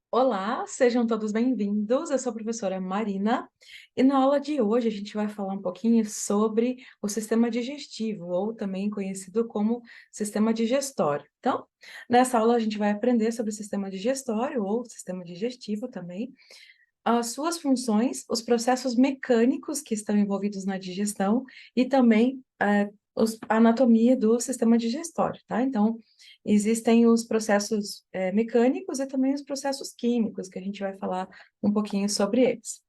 Olá, sejam todos bem-vindos. Eu sou a professora Marina e na aula de hoje a gente vai falar um pouquinho sobre o sistema digestivo, ou também conhecido como sistema digestório. Então, nessa aula a gente vai aprender sobre o sistema digestório ou sistema digestivo também, as suas funções, os processos mecânicos que estão envolvidos na digestão e também a anatomia do sistema digestório, tá? Então, existem os processos mecânicos e também os processos químicos, que a gente vai falar um pouquinho sobre eles.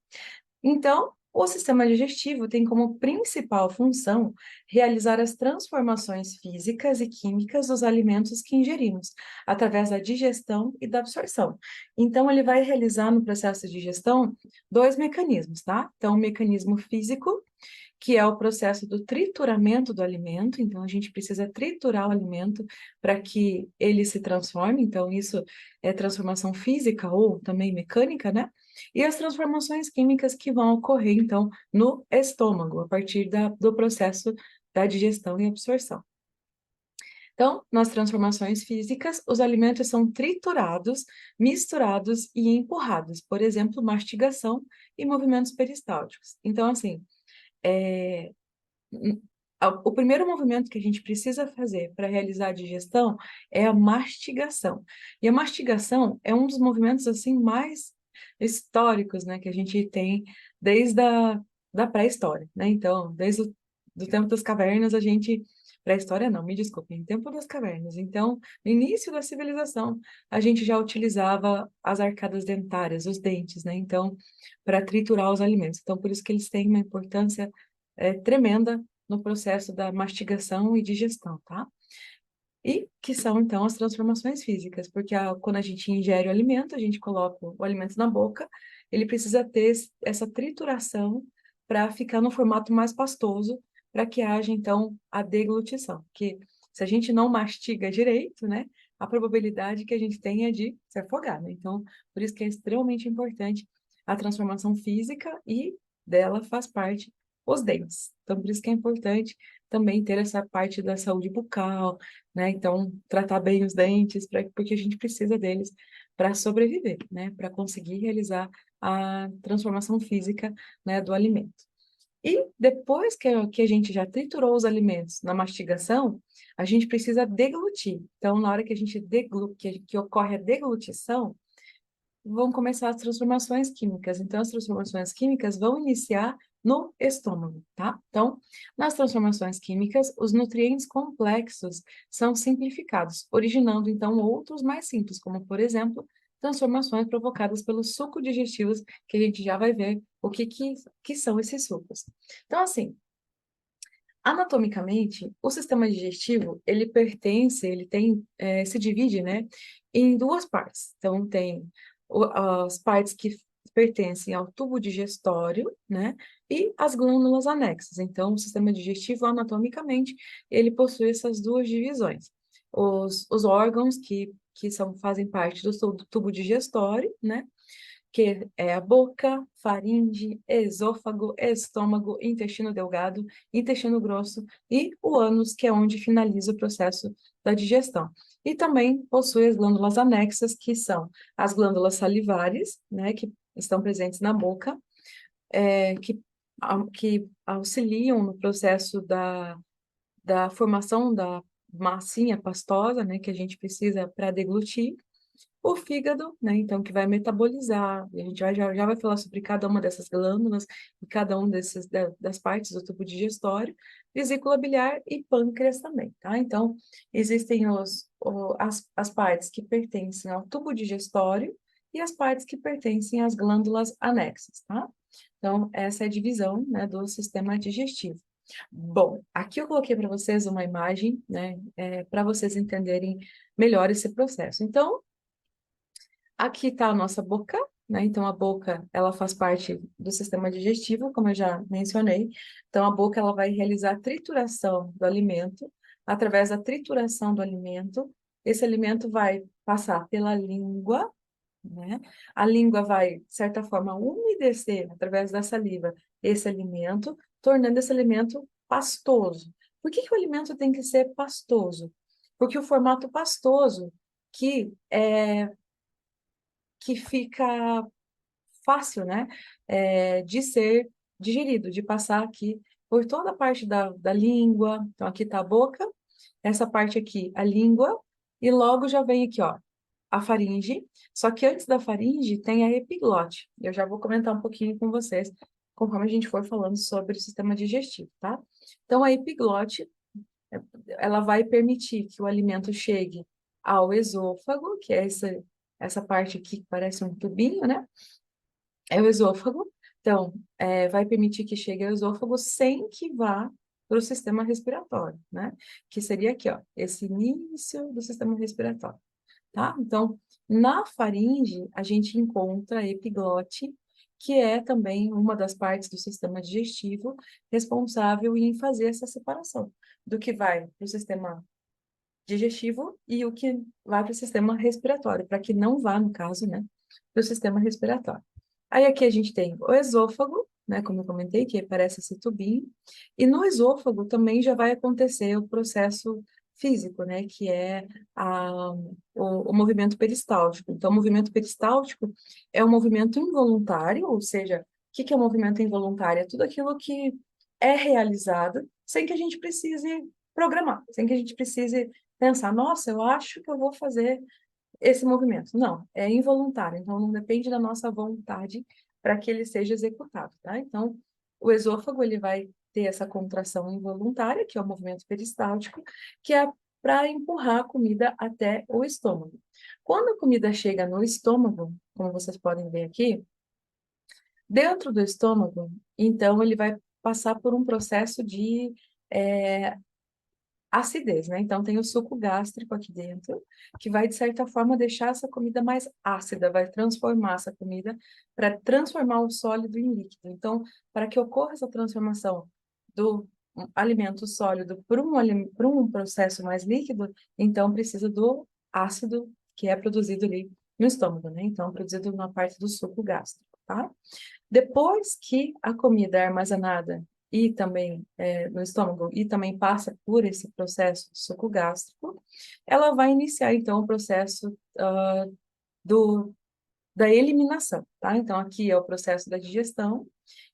Então, o sistema digestivo tem como principal função realizar as transformações físicas e químicas dos alimentos que ingerimos, através da digestão e da absorção. Então, ele vai realizar no processo de digestão dois mecanismos, tá? Então, o mecanismo físico, que é o processo do trituramento do alimento. Então, a gente precisa triturar o alimento para que ele se transforme. Então, isso é transformação física ou também mecânica, né? E as transformações químicas que vão ocorrer, então, no estômago, a partir do processo da digestão e absorção. Então, nas transformações físicas, os alimentos são triturados, misturados e empurrados, por exemplo, mastigação e movimentos peristálticos. Então, assim, é, o primeiro movimento que a gente precisa fazer para realizar a digestão é a mastigação. E a mastigação é um dos movimentos assim mais históricos, né, que a gente tem desde da pré-história, né? Então, desde o do tempo das cavernas, a gente pré-história não, me desculpem, tempo das cavernas. Então, no início da civilização, a gente já utilizava as arcadas dentárias, os dentes, né? Então, para triturar os alimentos. Então, por isso que eles têm uma importância tremenda no processo da mastigação e digestão, tá? E que são, então, as transformações físicas, porque quando a gente ingere o alimento, a gente coloca o alimento na boca, ele precisa ter essa trituração para ficar no formato mais pastoso, para que haja, então, a deglutição. Que se a gente não mastiga direito, né, a probabilidade que a gente tem é de se afogar, né? Então, por isso que é extremamente importante a transformação física e dela faz parte os dentes. Então, por isso que é importante também ter essa parte da saúde bucal, né? Então, tratar bem os dentes, porque a gente precisa deles para sobreviver, né? Para conseguir realizar a transformação física, né, do alimento. E depois que a gente já triturou os alimentos na mastigação, a gente precisa deglutir. Então, na hora que a gente que ocorre a deglutição, vão começar as transformações químicas. Então, as transformações químicas vão iniciar no estômago, tá? Então, nas transformações químicas, os nutrientes complexos são simplificados, originando, então, outros mais simples, como, por exemplo, transformações provocadas pelos sucos digestivos, que a gente já vai ver o que são esses sucos. Então, assim, anatomicamente, o sistema digestivo, se divide, né, em duas partes. Então, tem as partes que pertencem ao tubo digestório, né, e as glândulas anexas. Então, o sistema digestivo, anatomicamente, ele possui essas duas divisões. Os órgãos fazem parte do tubo digestório, né, que é a boca, faringe, esôfago, estômago, intestino delgado, intestino grosso e o ânus, que é onde finaliza o processo da digestão. E também possui as glândulas anexas, que são as glândulas salivares, né, que estão presentes na boca, que auxiliam no processo da formação da massinha pastosa, né, que a gente precisa para deglutir, o fígado, né, então, que vai metabolizar, e a gente já vai falar sobre cada uma dessas glândulas e cada um das partes do tubo digestório, vesícula biliar e pâncreas também, tá? Então, existem as partes que pertencem ao tubo digestório e as partes que pertencem às glândulas anexas, tá? Então, essa é a divisão, né, do sistema digestivo. Bom, aqui eu coloquei para vocês uma imagem, né, para vocês entenderem melhor esse processo. Então, aqui está a nossa boca, né? Então, a boca, ela faz parte do sistema digestivo, como eu já mencionei. Então, a boca, ela vai realizar a trituração do alimento. Através da trituração do alimento, esse alimento vai passar pela língua, né? A língua vai, de certa forma, umedecer, através da saliva, esse alimento, tornando esse alimento pastoso. Por que que o alimento tem que ser pastoso? Porque o formato pastoso, que é que fica fácil, né, de ser digerido, de passar aqui por toda a parte da língua. Então, aqui está a boca, essa parte aqui, a língua, e logo já vem aqui, ó, a faringe. Só que antes da faringe tem a epiglote. Eu já vou comentar um pouquinho com vocês, conforme a gente for falando sobre o sistema digestivo, tá? Então, a epiglote, ela vai permitir que o alimento chegue ao esôfago, que é essa parte aqui que parece um tubinho, né? É o esôfago. Então, vai permitir que chegue ao esôfago sem que vá para o sistema respiratório, né? Que seria aqui, ó, esse início do sistema respiratório, tá? Então, na faringe, a gente encontra a epiglote, que é também uma das partes do sistema digestivo responsável em fazer essa separação do que vai para o sistema digestivo e o que vai para o sistema respiratório, para que não vá, no caso, né, para o sistema respiratório. Aí aqui a gente tem o esôfago, né, como eu comentei, que parece esse tubinho, e no esôfago também já vai acontecer o processo físico, né, que é o movimento peristáltico. Então, o movimento peristáltico é um movimento involuntário, ou seja, o que é o movimento involuntário? É tudo aquilo que é realizado sem que a gente precise programar, sem que a gente precise pensar, nossa, eu acho que eu vou fazer esse movimento. Não, é involuntário, então não depende da nossa vontade para que ele seja executado, tá? Então, o esôfago, ele vai ter essa contração involuntária, que é o movimento peristáltico, que é para empurrar a comida até o estômago. Quando a comida chega no estômago, como vocês podem ver aqui, dentro do estômago, então ele vai passar por um processo de acidez, né? Então tem o suco gástrico aqui dentro, que vai, de certa forma, deixar essa comida mais ácida, vai transformar essa comida para transformar o sólido em líquido. Então, para que ocorra essa transformação do alimento sólido para um processo mais líquido, então precisa do ácido que é produzido ali no estômago, né? Então, produzido na parte do suco gástrico, tá? Depois que a comida é armazenada e também no estômago e também passa por esse processo de suco gástrico, ela vai iniciar então o processo do, da eliminação, tá? Então aqui é o processo da digestão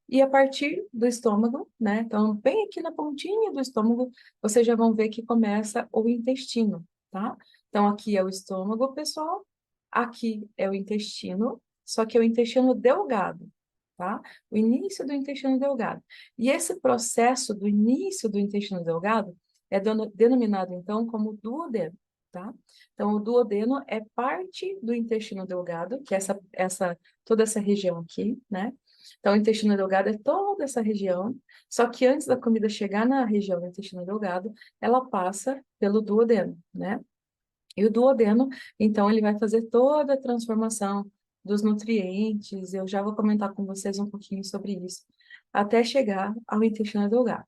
e a partir do estômago, né? Então bem aqui na pontinha do estômago, vocês já vão ver que começa o intestino, tá? Então aqui é o estômago, pessoal, aqui é o intestino, só que é o intestino delgado, tá? O início do intestino delgado. E esse processo do início do intestino delgado é denominado, então, como duodeno, tá? Então, o duodeno é parte do intestino delgado, que é toda essa região aqui, né? Então, o intestino delgado é toda essa região, só que antes da comida chegar na região do intestino delgado, ela passa pelo duodeno, né? E o duodeno, então, ele vai fazer toda a transformação dos nutrientes, eu já vou comentar com vocês um pouquinho sobre isso, até chegar ao intestino delgado.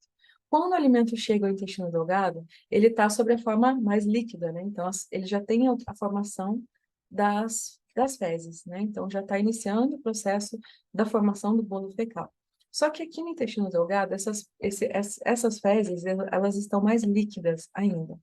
Quando o alimento chega ao intestino delgado, ele está sobre a forma mais líquida, né? Então, ele já tem a formação das fezes, né? Então, já está iniciando o processo da formação do bolo fecal. Só que aqui no intestino delgado, essas fezes, elas estão mais líquidas ainda.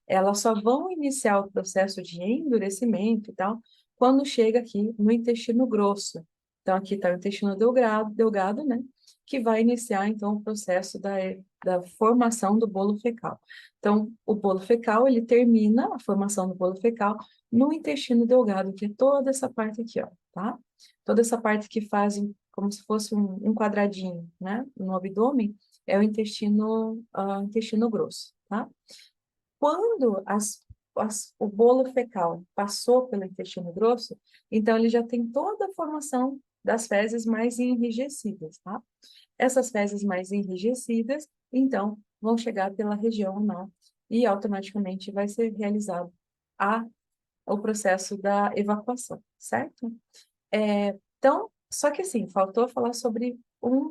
Elas só vão iniciar o processo de endurecimento e tal, quando chega aqui no intestino grosso. Então, aqui está o intestino delgado, né? Que vai iniciar, então, o processo da formação do bolo fecal. Então, o bolo fecal, ele termina a formação do bolo fecal no intestino delgado, que é toda essa parte aqui, ó, tá? Toda essa parte que faz como se fosse um quadradinho, né? No abdômen, é o intestino grosso, tá? Quando o bolo fecal passou pelo intestino grosso, então ele já tem toda a formação das fezes mais enrijecidas, tá? Essas fezes mais enrijecidas, então, vão chegar pela região anal e automaticamente vai ser realizado o processo da evacuação, certo? Então, só que assim, faltou falar sobre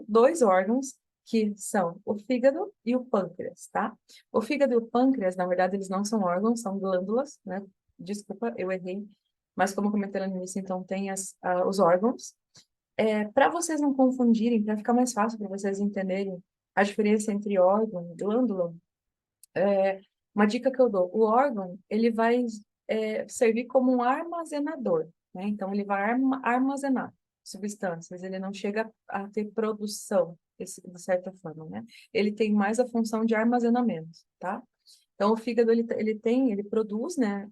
dois órgãos que são o fígado e o pâncreas, tá? O fígado e o pâncreas, na verdade, eles não são órgãos, são glândulas, né? Desculpa, eu errei, mas como eu comentei no início, então tem os órgãos. Para vocês não confundirem, para ficar mais fácil para vocês entenderem a diferença entre órgão e glândula, uma dica que eu dou, o órgão, ele vai servir como um armazenador, né? Então, ele vai armazenar substâncias, ele não chega a ter produção, de certa forma, né? Ele tem mais a função de armazenamento, tá? Então, o fígado, ele produz, né?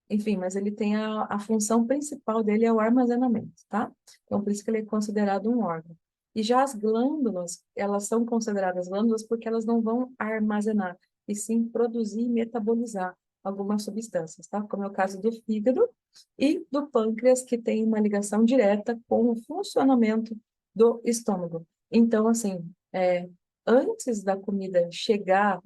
Enfim, mas ele tem a função principal dele é o armazenamento, tá? Então, por isso que ele é considerado um órgão. E já as glândulas, elas são consideradas glândulas porque elas não vão armazenar, e sim produzir e metabolizar algumas substâncias, tá? Como é o caso do fígado e do pâncreas, que tem uma ligação direta com o funcionamento do estômago. Então, assim, antes da comida chegar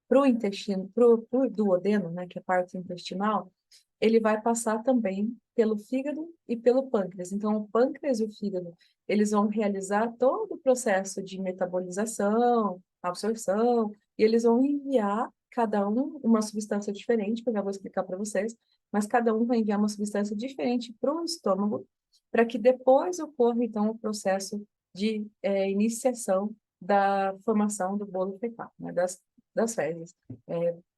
para o intestino, para o duodeno, né, que é a parte intestinal, ele vai passar também pelo fígado e pelo pâncreas. Então, o pâncreas e o fígado, eles vão realizar todo o processo de metabolização, absorção, e eles vão enviar cada um uma substância diferente, que eu já vou explicar para vocês, mas cada um vai enviar uma substância diferente para o estômago, para que depois ocorra, então, o processo de iniciação da formação do bolo fecal, né, das fezes,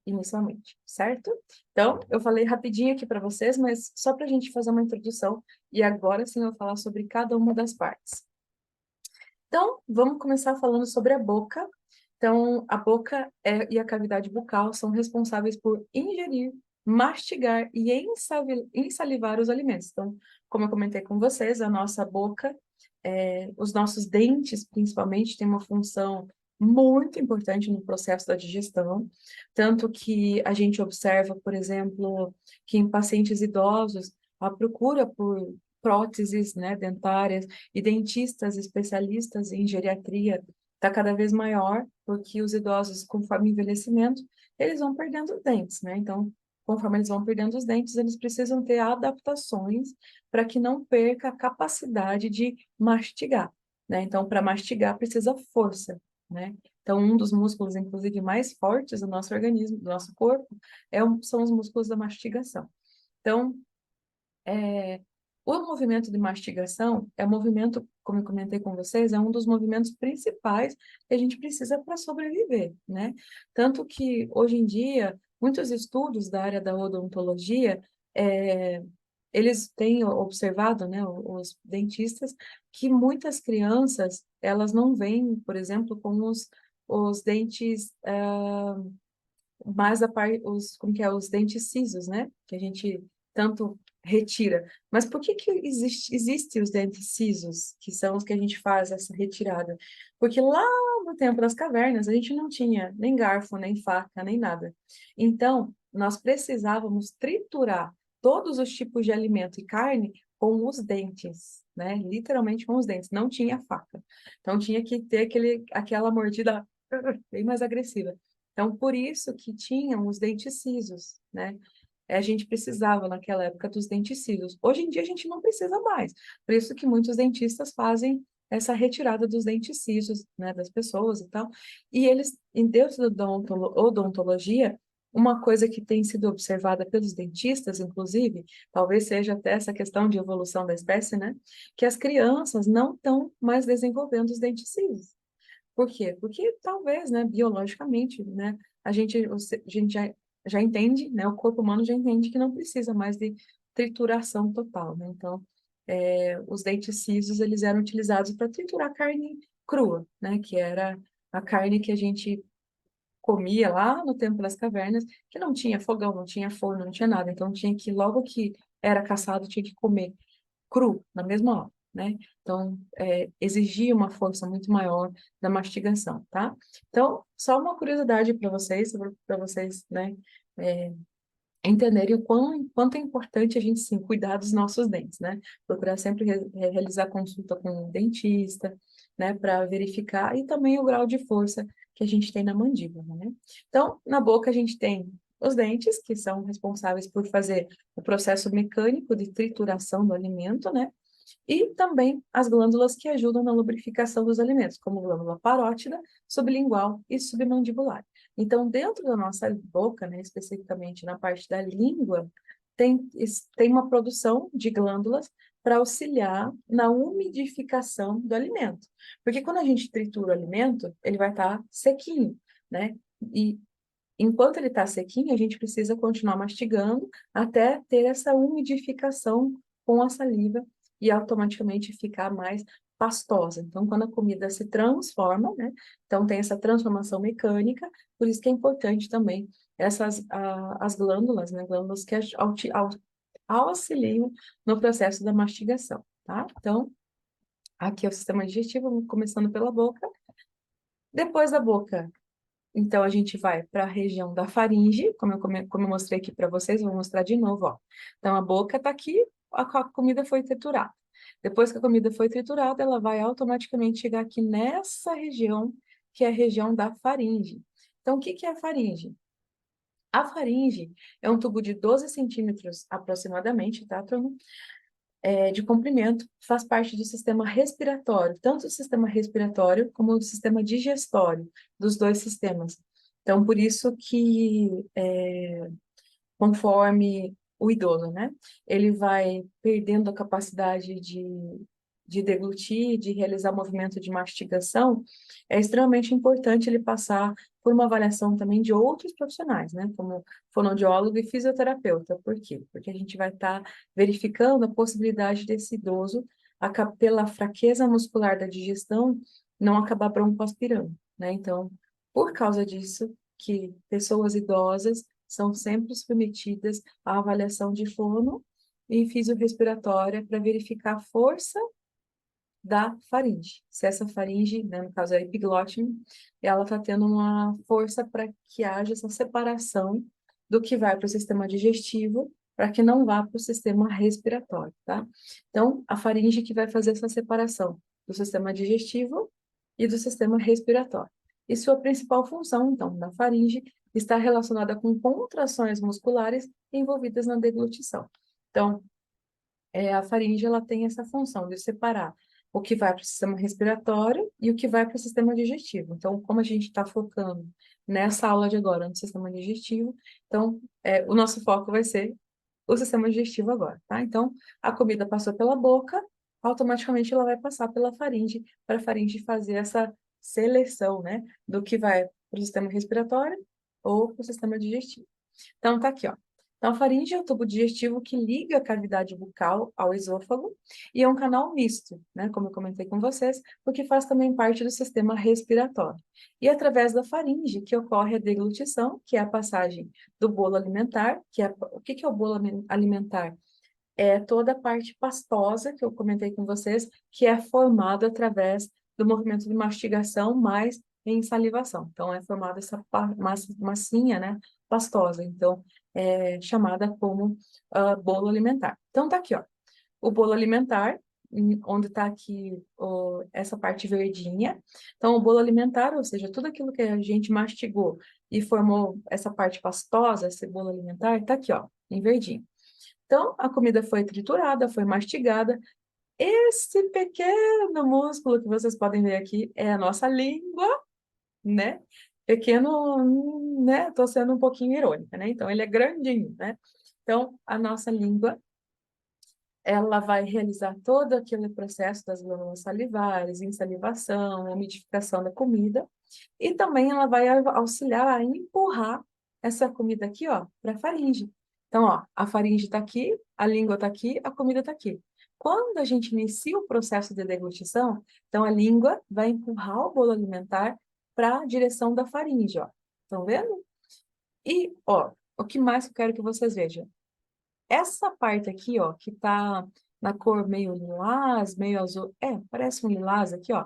inicialmente, certo? Então, eu falei rapidinho aqui para vocês, mas só para a gente fazer uma introdução, e agora sim eu vou falar sobre cada uma das partes. Então, vamos começar falando sobre a boca. Então, a boca e a cavidade bucal são responsáveis por ingerir, mastigar e ensalivar os alimentos. Então, como eu comentei com vocês, a nossa boca, os nossos dentes, principalmente, têm uma função muito importante no processo da digestão, tanto que a gente observa, por exemplo, que em pacientes idosos, a procura por próteses, né, dentárias e dentistas especialistas em geriatria está cada vez maior, porque os idosos, conforme o envelhecimento, eles vão perdendo os dentes, né? Então, conforme eles vão perdendo os dentes, eles precisam ter adaptações para que não perca a capacidade de mastigar, né? Então, para mastigar precisa força, né? Então, um dos músculos, inclusive, mais fortes do nosso organismo, do nosso corpo, são os músculos da mastigação. Então, o movimento de mastigação é um movimento, como eu comentei com vocês, é um dos movimentos principais que a gente precisa para sobreviver, né? Tanto que, hoje em dia, muitos estudos da área da odontologia, eles têm observado, né, os dentistas, que muitas crianças, elas não vêm, por exemplo, com os dentes mais como que é, os dentes cisos, né? Que a gente tanto retira. Mas por que existe os dentes cisos, que são os que a gente faz essa retirada? Porque lá no tempo das cavernas, a gente não tinha nem garfo, nem faca, nem nada. Então, nós precisávamos triturar todos os tipos de alimento e carne com os dentes, né? Literalmente com os dentes. Não tinha faca. Então, tinha que ter aquela mordida bem mais agressiva. Então, por isso que tinham os dentes cisos, né? A gente precisava, naquela época, dos dentes cisos. Hoje em dia, a gente não precisa mais. Por isso que muitos dentistas fazem essa retirada dos dentes cisos, né, das pessoas e tal. E eles, dentro da odontologia, uma coisa que tem sido observada pelos dentistas, inclusive, talvez seja até essa questão de evolução da espécie, né? Que as crianças não estão mais desenvolvendo os dentes cisos. Por quê? Porque talvez, né, biologicamente, né, a gente já entende, né, o corpo humano já entende que não precisa mais de trituração total, né? Então, os dentes cisos, eles eram utilizados para triturar carne crua, né, que era a carne que a gente comia lá no tempo das cavernas, que não tinha fogão, não tinha forno, não tinha nada. Então, tinha que, logo que era caçado, tinha que comer cru, na mesma hora, né? Então, exigia uma força muito maior da mastigação, tá? Então, só uma curiosidade para vocês, né, entenderem quanto é importante a gente, sim, cuidar dos nossos dentes, né? Procurar sempre realizar consulta com o dentista, né, para verificar, e também o grau de força que a gente tem na mandíbula, né? Então, na boca a gente tem os dentes, que são responsáveis por fazer o processo mecânico de trituração do alimento, né? E também as glândulas que ajudam na lubrificação dos alimentos, como glândula parótida, sublingual e submandibular. Então, dentro da nossa boca, né, especificamente na parte da língua, tem uma produção de glândulas para auxiliar na umidificação do alimento. Porque quando a gente tritura o alimento, ele vai estar sequinho, né? E Enquanto ele está sequinho, a gente precisa continuar mastigando até ter essa umidificação com a saliva e automaticamente ficar mais pastosa. Então, quando a comida se transforma, né? Então, tem essa transformação mecânica, por isso que é importante também as glândulas, né? Glândulas que auxiliam no processo da mastigação, tá? Então, aqui é o sistema digestivo, começando pela boca. Depois da boca, então, a gente vai para a região da faringe, como eu mostrei aqui para vocês, vou mostrar de novo, ó. Então, a boca está aqui, a comida foi triturada. Depois que a comida foi triturada, ela vai automaticamente chegar aqui nessa região, que é a região da faringe. Então, o que que é a faringe? A faringe é um tubo de 12 centímetros aproximadamente, tá, turma? De comprimento, faz parte do sistema respiratório, tanto o sistema respiratório como o sistema digestório, dos dois sistemas. Então, por isso que, conforme o idoso, né, ele vai perdendo a capacidade de deglutir, de realizar movimento de mastigação, é extremamente importante ele passar por uma avaliação também de outros profissionais, né, como fonoaudiólogo e fisioterapeuta. Por quê? Porque a gente vai estar verificando a possibilidade desse idoso, pela fraqueza muscular da digestão, não acabar broncoaspirando, né? Então, por causa disso, que pessoas idosas são sempre submetidas à avaliação de fono e fisiorrespiratória para verificar a força da faringe. Se essa faringe, né, no caso é a epiglote, ela está tendo uma força para que haja essa separação do que vai para o sistema digestivo, para que não vá para o sistema respiratório, tá? Então, a faringe que vai fazer essa separação do sistema digestivo e do sistema respiratório. E sua principal função, então, da faringe está relacionada com contrações musculares envolvidas na deglutição. Então, a faringe ela tem essa função de separar o que vai para o sistema respiratório e o que vai para o sistema digestivo. Então, como a gente está focando nessa aula de agora no sistema digestivo, então o nosso foco vai ser o sistema digestivo agora, tá? Então, a comida passou pela boca, automaticamente ela vai passar pela faringe, para a faringe fazer essa seleção, né, do que vai para o sistema respiratório ou para o sistema digestivo. Então, tá aqui, ó. Então, a faringe é o tubo digestivo que liga a cavidade bucal ao esôfago e é um canal misto, né, como eu comentei com vocês, porque faz também parte do sistema respiratório. E é através da faringe que ocorre a deglutição, que é a passagem do bolo alimentar, o que que é o bolo alimentar? É toda a parte pastosa que eu comentei com vocês, que é formada através do movimento de mastigação mais em salivação. Então, é formada essa massinha, né, pastosa. Então, é chamada como bolo alimentar. Então, tá aqui, ó, o bolo alimentar, onde está aqui essa parte verdinha. Então, o bolo alimentar, ou seja, tudo aquilo que a gente mastigou e formou essa parte pastosa, esse bolo alimentar, está aqui, ó, em verdinho. Então, a comida foi triturada, foi mastigada. Esse pequeno músculo que vocês podem ver aqui é a nossa língua, né? Pequeno, né? Estou sendo um pouquinho irônica, né? Então, ele é grandinho, né? Então, a nossa língua, ela vai realizar todo aquele processo das glândulas salivares, insalivação, umidificação da comida, e também ela vai auxiliar a empurrar essa comida aqui, ó, para a faringe. Então, ó, a faringe está aqui, a língua está aqui, a comida está aqui. Quando a gente inicia o processo de deglutição, então a língua vai empurrar o bolo alimentar para a direção da faringe, ó. Estão vendo? E, ó, o que mais eu quero que vocês vejam? Essa parte aqui, ó, que tá na cor meio lilás, meio azul, parece um lilás aqui, ó.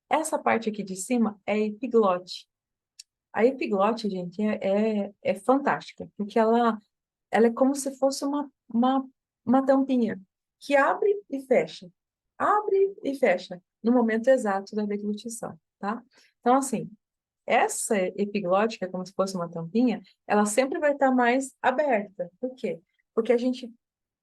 Essa parte aqui de cima é a epiglote. A epiglote, gente, é fantástica, porque ela é como se fosse uma tampinha que abre e fecha no momento exato da deglutição, tá? Então, assim, essa epiglote, que é como se fosse uma tampinha, ela sempre vai estar mais aberta. Por quê? Porque a gente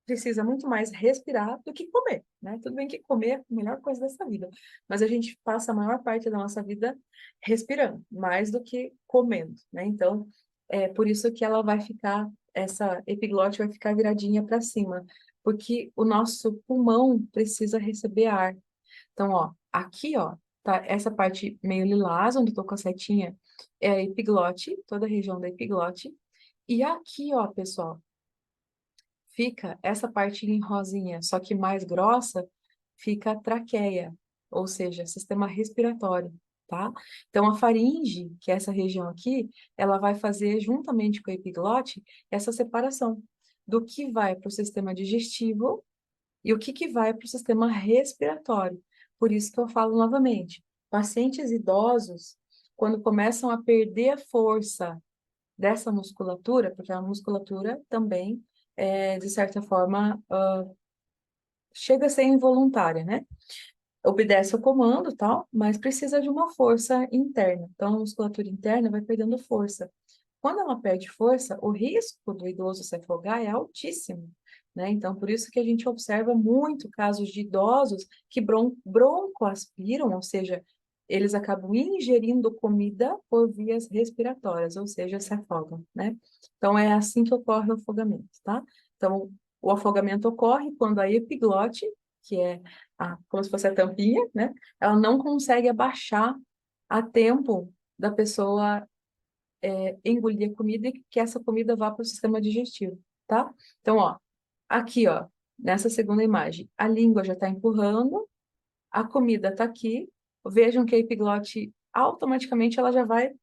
precisa muito mais respirar do que comer, né? Tudo bem que comer é a melhor coisa dessa vida, mas a gente passa a maior parte da nossa vida respirando, mais do que comendo, né? Então, é por isso que ela vai ficar, essa epiglote vai ficar viradinha para cima, porque o nosso pulmão precisa receber ar. Então, ó, aqui, ó, tá essa parte meio lilás, onde eu tô com a setinha é a epiglote, toda a região da epiglote. E aqui, ó, pessoal, fica essa parte em rosinha, só que mais grossa, fica a traqueia, ou seja, sistema respiratório, tá? Então, a faringe, que é essa região aqui, ela vai fazer, juntamente com a epiglote, essa separação do que vai para o sistema digestivo e o que que vai para o sistema respiratório. Por isso que eu falo novamente, pacientes idosos, quando começam a perder a força dessa musculatura, porque a musculatura também, de certa forma, chega a ser involuntária, né? Obedece ao comando, tal, mas precisa de uma força interna. Então, a musculatura interna vai perdendo força. Quando ela perde força, o risco do idoso se afogar é altíssimo, né? Então, por isso que a gente observa muito casos de idosos que broncoaspiram, ou seja, eles acabam ingerindo comida por vias respiratórias, ou seja, se afogam, né? Então, é assim que ocorre o afogamento, tá? Então, o afogamento ocorre quando a epiglote, que é como se fosse a tampinha, né? Ela não consegue abaixar a tempo da pessoa engolir a comida e que essa comida vá para o sistema digestivo, tá? Então, ó, aqui, ó, nessa segunda imagem, a língua já está empurrando, a comida está aqui. Vejam que a epiglote automaticamente ela já vai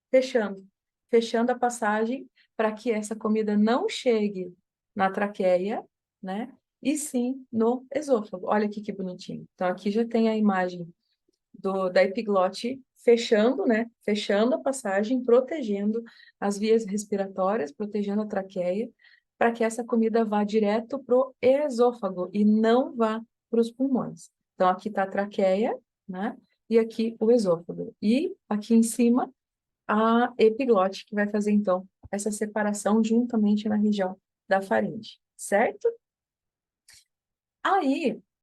fechando, fechando a passagem para que essa comida não chegue na traqueia, né? E sim no esôfago. Olha aqui que bonitinho. Então, aqui já tem a imagem da epiglote fechando, né? Fechando a passagem, protegendo as vias respiratórias, protegendo a traqueia, para que essa comida vá direto para o esôfago e não vá para os pulmões. Então, aqui está a traqueia, né? E aqui o esôfago. E aqui em cima, a epiglote, que vai fazer, então, essa separação juntamente na região da faringe, certo? Aí,